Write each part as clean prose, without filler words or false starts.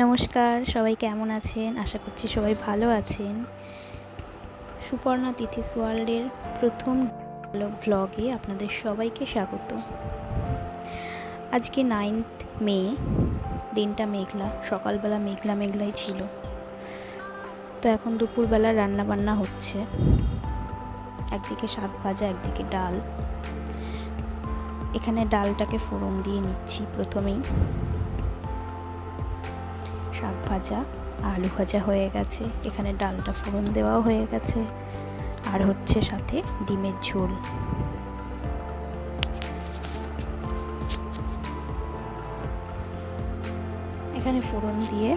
নমস্কার, সবাই কেমন আছেন? আশা করছি সবাই ভালো আছেন। সুপর্ণা তিথিস ওয়ার্ল্ডের প্রথম ভ্লগে আপনাদের সবাইকে স্বাগত। আজকে 9th মে, দিনটা মেঘলা, সকালবেলা মেঘলাই ছিল। তো এখন দুপুরবেলা রান্না বান্না হচ্ছে, একদিকে শাক ভাজা, একদিকে ডাল। এখানে ডালটাকে ফোড়ন দিয়ে নিচ্ছি প্রথমেই। শাক ভাজা, আলু ভাজা হয়ে গেছে, এখানে ডালটা ফোড়ন দেওয়াও হয়ে গেছে, আর হচ্ছে সাথে ডিমের ঝোল। এখানে ফোড়ন দিয়ে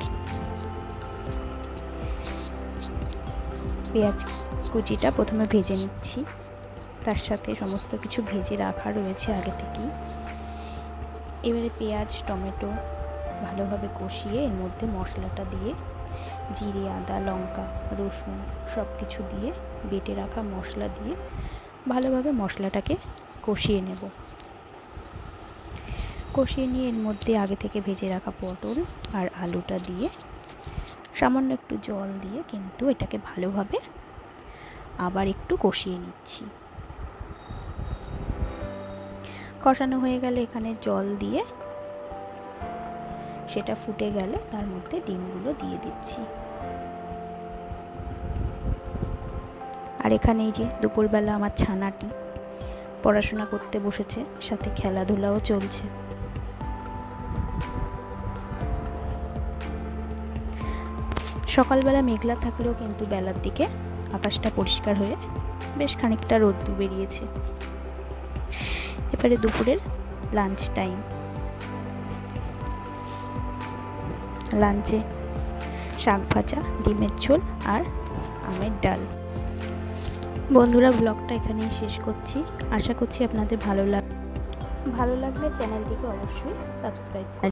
পেঁয়াজ কুচিটা প্রথমে ভেজে নিচ্ছি, তার সাথে সমস্ত কিছু ভেজে রাখা রয়েছে আগে থেকেই। এবারে পেঁয়াজ টমেটো ভালোভাবে কষিয়ে এর মধ্যে মশলাটা দিয়ে, জিরে আদা লঙ্কা রসুন সব কিছু দিয়ে, বেটে রাখা মশলা দিয়ে ভালোভাবে মশলাটাকে কষিয়ে নেব। কষিয়ে নিয়ে এর মধ্যে আগে থেকে ভেজে রাখা পটল আর আলুটা দিয়ে সামান্য একটু জল দিয়ে কিন্তু এটাকে ভালোভাবে আবার একটু কষিয়ে নিচ্ছি। কষানো হয়ে গেলে এখানে জল দিয়ে সেটা ফুটে গেলে তার মধ্যে ডিমগুলো দিয়ে দিচ্ছি। আর এখানে এই যে দুপুরবেলা আমার ছানাটি পড়াশোনা করতে বসেছে, সাথে খেলাধুলাও চলছে। সকালবেলা মেঘলা থাকলেও কিন্তু বেলার দিকে আকাশটা পরিষ্কার হয়ে বেশ খানিকটা রোদ্দুর বেরিয়েছে। এবারে দুপুরের লাঞ্চ টাইম। লাঞ্চে শাক ভাজা, ডিমের ঝোল আর আমের ডাল। বন্ধুরা, ব্লগটা এখানেই শেষ করছি। আশা করছি আপনাদের ভালো লাগবে। চ্যানেলটিকে অবশ্যই সাবস্ক্রাইব করুন।